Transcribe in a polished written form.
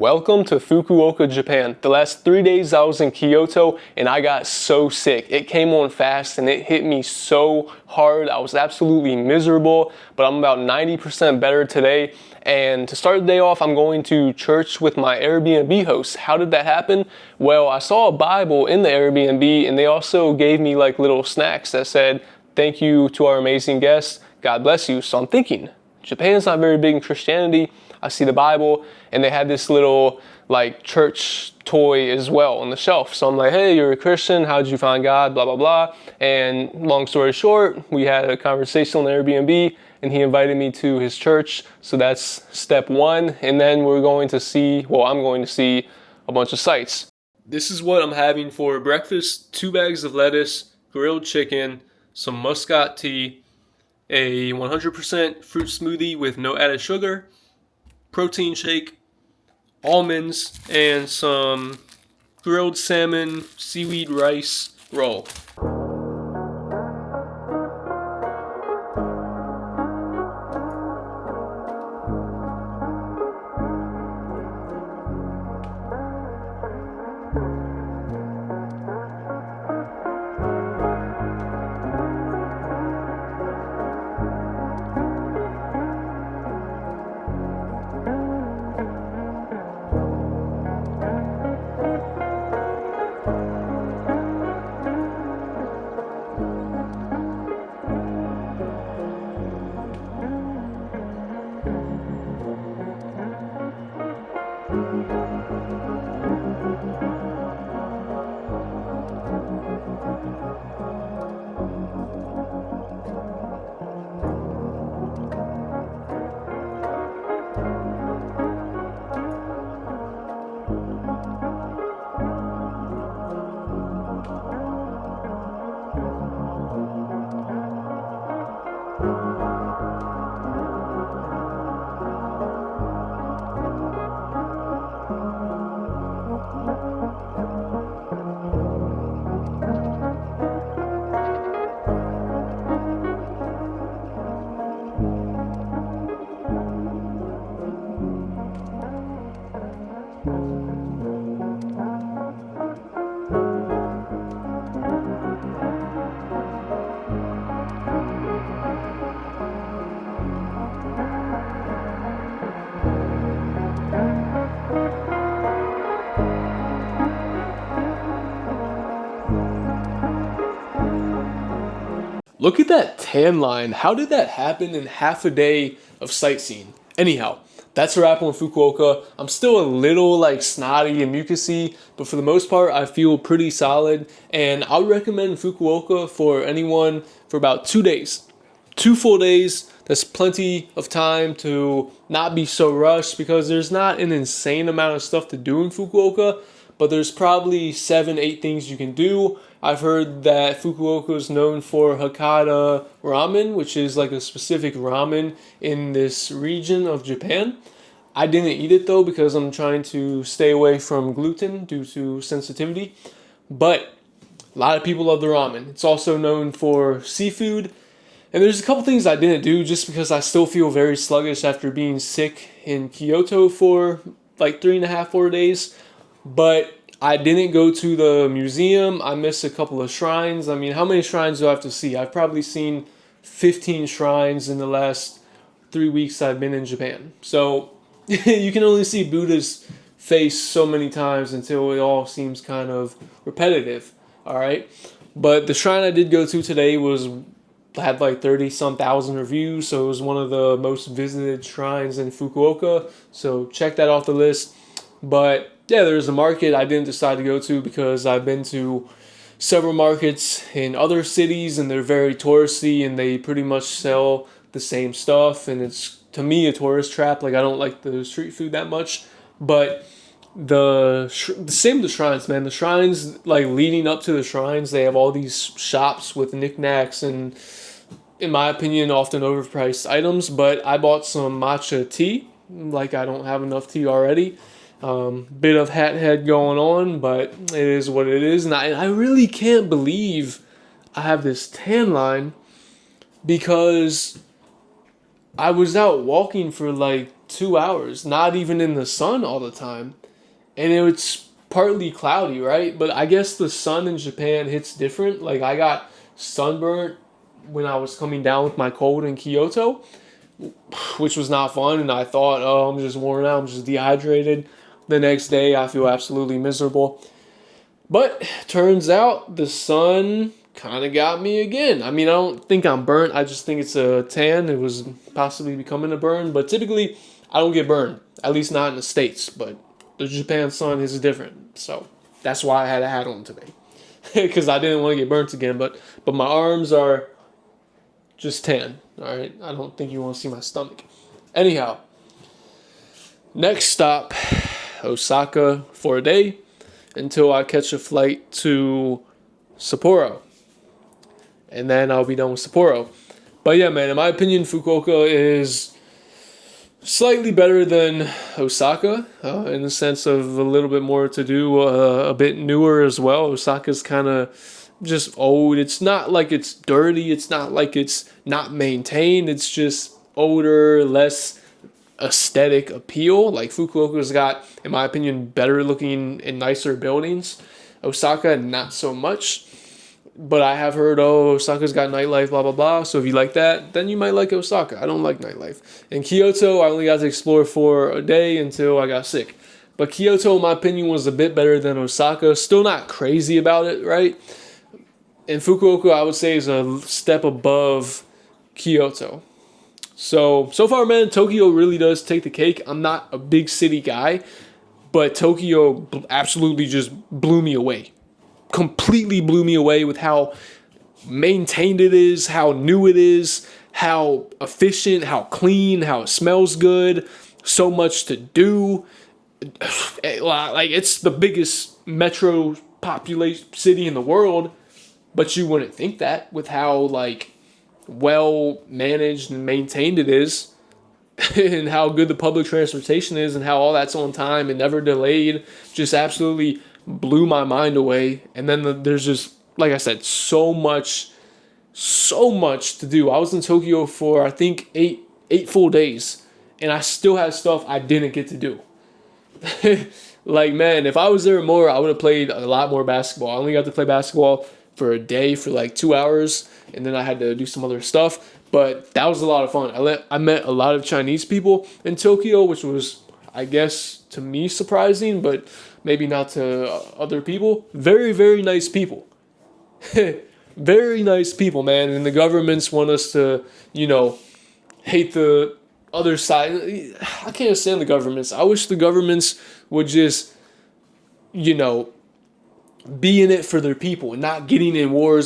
Welcome to Fukuoka, Japan. The last 3 days I was in Kyoto and I got so sick. It came on fast and it hit me so hard. I was absolutely miserable, but I'm about 90% better today. And to start the day off, I'm going to church with my Airbnb host. How did that happen? Well, I saw a Bible in the Airbnb and they also gave me like little snacks that said, "Thank you to our amazing guests. God bless you." So I'm thinking, Japan's not very big in Christianity. I see the Bible and they had this little like church toy as well on the shelf. So I'm like, "Hey, you're a Christian. How did you find God? Blah, blah, blah." And long story short, we had a conversation on the Airbnb and he invited me to his church. So that's step one. And then I'm going to see a bunch of sights. This is what I'm having for breakfast: 2 bags of lettuce, grilled chicken, some muscat tea, a 100% fruit smoothie with no added sugar, protein shake, almonds, and some grilled salmon seaweed rice roll. Look at that tan line. How did that happen in half a day of sightseeing? Anyhow, that's a wrap on Fukuoka. I'm still a little like snotty and mucusy, but for the most part, I feel pretty solid. And I would recommend Fukuoka for anyone for about 2 days. 2 full days. That's plenty of time to not be so rushed because there's not an insane amount of stuff to do in Fukuoka, but there's probably 7-8 things you can do. I've heard that Fukuoka is known for Hakata ramen, which is like a specific ramen in this region of Japan. I didn't eat it though because I'm trying to stay away from gluten due to sensitivity. But a lot of people love the ramen. It's also known for seafood. And there's a couple things I didn't do just because I still feel very sluggish after being sick in Kyoto for like 3.5-4 days. But I didn't go to the museum. I missed a couple of shrines. I mean, how many shrines do I have to see? I've probably seen 15 shrines in the last 3 weeks I've been in Japan. So you can only see Buddha's face so many times until it all seems kind of repetitive. All right. But the shrine I did go to today had like 30-some thousand reviews. So it was one of the most visited shrines in Fukuoka. So check that off the list. But yeah, there's a market I didn't decide to go to because I've been to several markets in other cities and they're very touristy and they pretty much sell the same stuff. And it's, to me, a tourist trap. Like, I don't like the street food that much. But the same with the shrines, man. The shrines, like leading up to the shrines, they have all these shops with knickknacks and, in my opinion, often overpriced items. But I bought some matcha tea. Like, I don't have enough tea already. Bit of hat head going on, but it is what it is. And I really can't believe I have this tan line because I was out walking for like 2 hours, not even in the sun all the time. And it's partly cloudy, right? But I guess the sun in Japan hits different. Like I got sunburnt when I was coming down with my cold in Kyoto, which was not fun. And I thought, oh, I'm just worn out, I'm just dehydrated. The next day, I feel absolutely miserable. But turns out the sun kind of got me again. I mean, I don't think I'm burnt. I just think it's a tan. It was possibly becoming a burn. But typically, I don't get burned. At least not in the States. But the Japan sun is different. So that's why I had a hat on today. Because I didn't want to get burnt again. But my arms are just tan. All right? I don't think you want to see my stomach. Anyhow, next stop, Osaka for a day until I catch a flight to Sapporo. And then I'll be done with Sapporo. But yeah, man, in my opinion, Fukuoka is slightly better than Osaka in the sense of a little bit more to do, a bit newer as well. Osaka's kind of just old. It's not like it's dirty. It's not like it's not maintained. It's just older, less aesthetic appeal. Like Fukuoka's got, in my opinion, better looking and nicer buildings. Osaka, not so much. But I have heard, oh, Osaka's got nightlife, blah, blah, blah. So if you like that, then you might like Osaka. I don't like nightlife. In Kyoto, I only got to explore for a day until I got sick. But Kyoto, in my opinion, was a bit better than Osaka. Still not crazy about it, right? And Fukuoka, I would say, is a step above Kyoto. So far, man, Tokyo really does take the cake. I'm not a big city guy, but Tokyo absolutely just blew me away. Completely blew me away with how maintained it is, how new it is, how efficient, how clean, how it smells good. So much to do. Like, it's the biggest metro population city in the world, but you wouldn't think that with how, like, well managed and maintained it is. And how good the public transportation is and how all that's on time and never delayed. Just absolutely blew my mind away. And then there's just, like I said, so much to do. I was in Tokyo for, I think, eight full days, and I still had stuff I didn't get to do. Like, man, if I was there more, I would have played a lot more basketball. I only got to play basketball for a day for like 2 hours, and then I had to do some other stuff. But that was a lot of fun. I met a lot of Chinese people in Tokyo, which was, I guess, to me surprising, but maybe not to other people. Very, very nice people. Very nice people, man. And the governments want us to, hate the other side. I can't stand the governments. I wish the governments would just, be in it for their people and not getting in wars